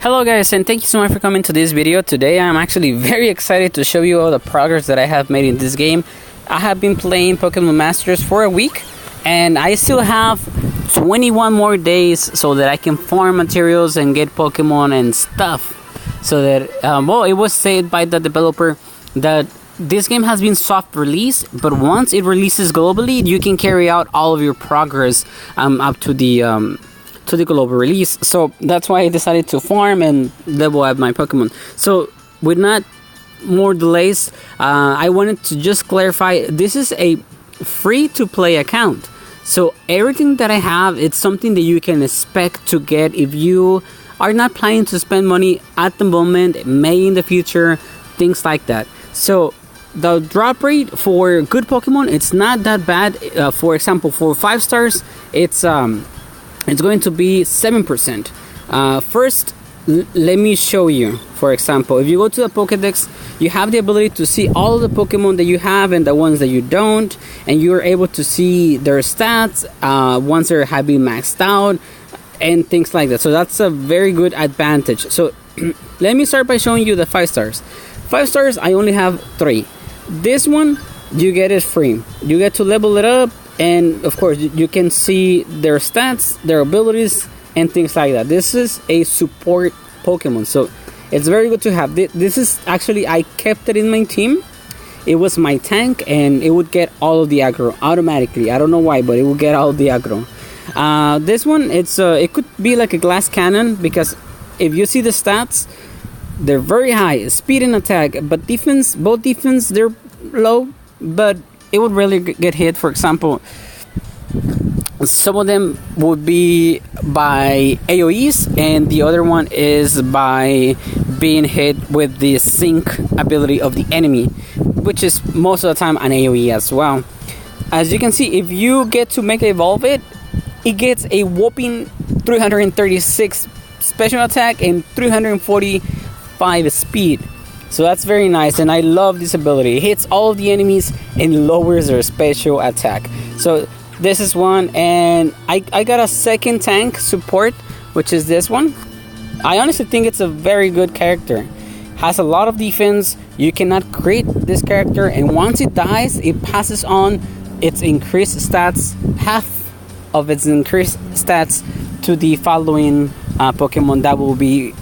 Hello guys, and thank you so much for coming to this video. Today I'm actually very excited to show you all the progress that I have made in this game. I have been playing Pokemon Masters for a week, and I still have 21 more days so that I can farm materials and get Pokemon and stuff. So that, it was said by the developer that this game has been soft released, but once it releases globally, you can carry out all of your progress up to the global release. So that's why I decided to farm and level up my Pokemon. So with not more delays, I wanted to just clarify, this is a free to play account. So everything that I have, it's something that you can expect to get if you are not planning to spend money at the moment, may in the future, things like that. So the drop rate for good Pokemon, it's not that bad. For example, for 5 stars, it's going to be 7%. First, let me show you. For example, if you go to the Pokédex, you have the ability to see all the Pokemon that you have and the ones that you don't, and you're able to see their stats once they have been maxed out and things like that. So that's a very good advantage. So let me start by showing you the 5 stars. 5 stars, I only have 3. This one, you get it free. You get to level it up, and of course you can see their stats, their abilities, and things like that. This is a support Pokemon, so it's very good to have. This is actually, I kept it in my team. It was my tank, and it would get all of the aggro automatically. I don't know why, but it would get all of the aggro. This one, it could be like a glass cannon, because if you see the stats, they're very high, speed and attack, but defense, both defense, they're low, but it would really get hit. For example, some of them would be by AoEs, and the other one is by being hit with the sync ability of the enemy, which is most of the time an AoE as well. As you can see, if you get to Mega Evolve it, it gets a whopping 336 special attack and 345 speed. So that's very nice, and I love this ability. It hits all of the enemies and lowers their special attack. So this is one, and I got a second tank support, which is this one. I honestly think it's a very good character. Has a lot of defense. You cannot crit this character, and once it dies, it passes on its increased stats, half of its increased stats, to the following Pokemon that will be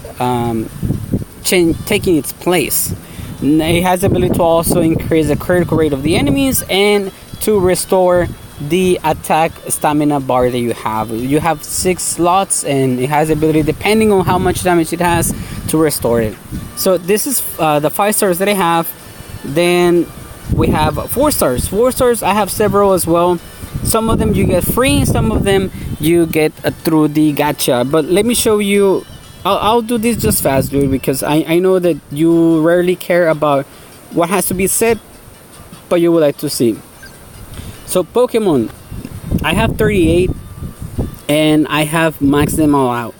taking its place. It has the ability to also increase the critical rate of the enemies and to restore the attack stamina bar that you have. You have 6 slots, and it has the ability, depending on how much damage it has, to restore it. So this is the 5 stars that I have. Then we have 4 stars. 4 stars, I have several as well. Some of them you get free, some of them you get through the gacha. But let me show you. I'll do this just fast, dude, because I know that you rarely care about what has to be said, but you would like to see. So Pokemon, I have 38, and I have maxed them all out,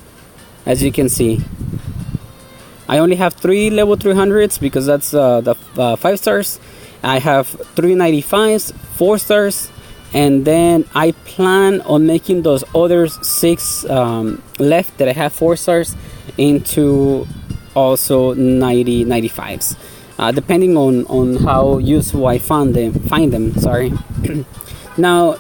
as you can see. I only have 3 level 300s because that's the 5 stars. I have 395s, 4 stars, and then I plan on making those other 6 left that I have 4 stars into also 95s, depending on how useful I find them. Sorry. Now,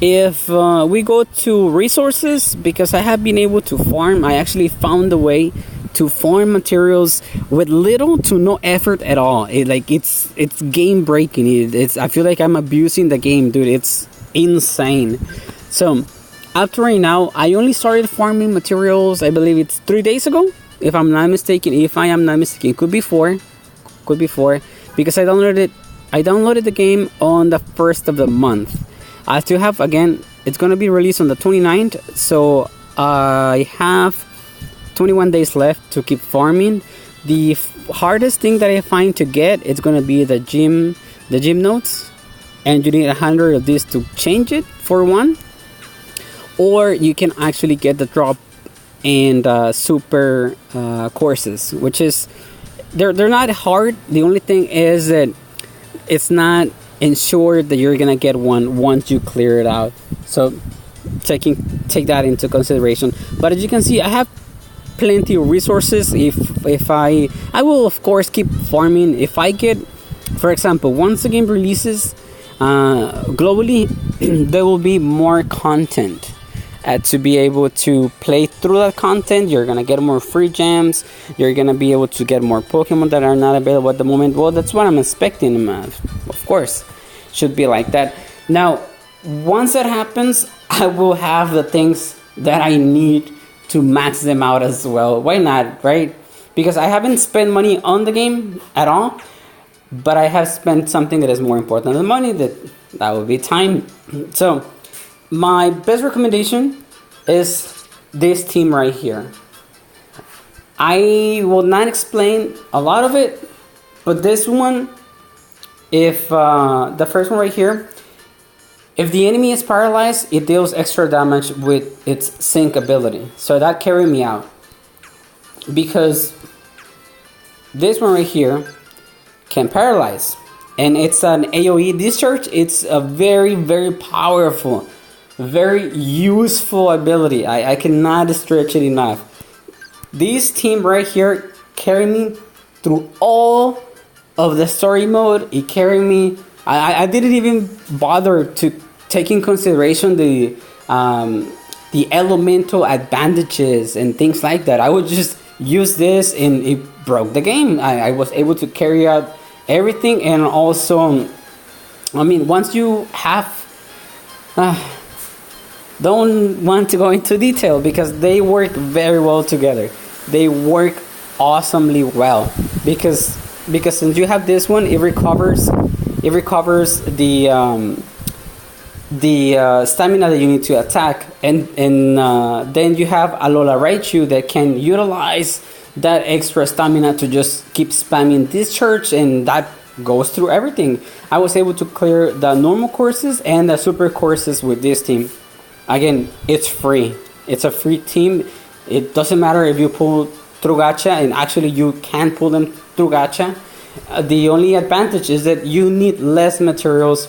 if we go to resources, because I have been able to farm, I actually found a way to farm materials with little to no effort at all. It's game breaking. I feel like I'm abusing the game, dude. It's insane. So up to right now, I only started farming materials, I believe it's 3 days ago, if I'm not mistaken. If I am not mistaken, could be 4, because I downloaded the game on the 1st of the month. I still have, again, it's gonna be released on the 29th, so I have 21 days left to keep farming. The hardest thing that I find to get is gonna be the gym notes, and you need 100 of these to change it for 1. Or you can actually get the drop and super courses, which is they're not hard. The only thing is that it's not ensured that you're gonna get one once you clear it out. So take that into consideration. But as you can see, I have plenty of resources. If I will of course keep farming. If I get, for example, once the game releases globally, there will be more content to be able to play through that content. You're gonna get more free gems. You're gonna be able to get more Pokemon that are not available at the moment. Well, that's what I'm expecting. Of course, should be like that. Now, once that happens, I will have the things that I need to max them out as well. Why not, right? Because I haven't spent money on the game at all, but I have spent something that is more important than money. That would be time. So my best recommendation is this team right here. I will not explain a lot of it, but this one, if the first one right here, if the enemy is paralyzed, it deals extra damage with its sync ability. So that carried me out. Because this one right here can paralyze. And it's an AoE discharge. It's a very, very powerful, very useful ability. I cannot stretch it enough. This team right here carried me through all of the story mode. It carried me. I didn't even bother to take in consideration the elemental advantages and things like that. I would just use this and it broke the game. I was able to carry out everything. And also, I mean, once you have don't want to go into detail because they work very well together. They work awesomely well because since you have this one, it recovers the stamina that you need to attack, and then you have Alola Raichu that can utilize that extra stamina to just keep spamming discharge, and that goes through everything. I was able to clear the normal courses and the super courses with this team. Again, it's free. It's a free team. It doesn't matter if you pull through gacha, and actually you can pull them through gacha. The only advantage is that you need less materials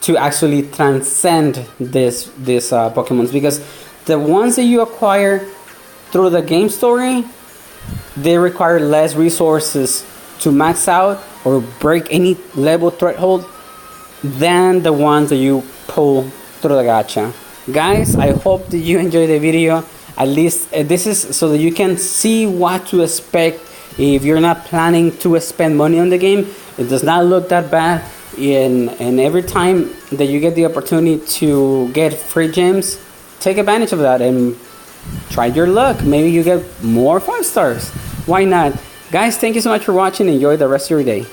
to actually transcend this Pokemons, because the ones that you acquire through the game story, they require less resources to max out or break any level threshold than the ones that you pull through the gacha. Guys, I hope that you enjoyed the video. At least this is so that you can see what to expect if you're not planning to spend money on the game. It does not look that bad. And every time that you get the opportunity to get free gems, take advantage of that and try your luck. Maybe you get more 5 stars. Why not? Guys, thank you so much for watching. Enjoy the rest of your day.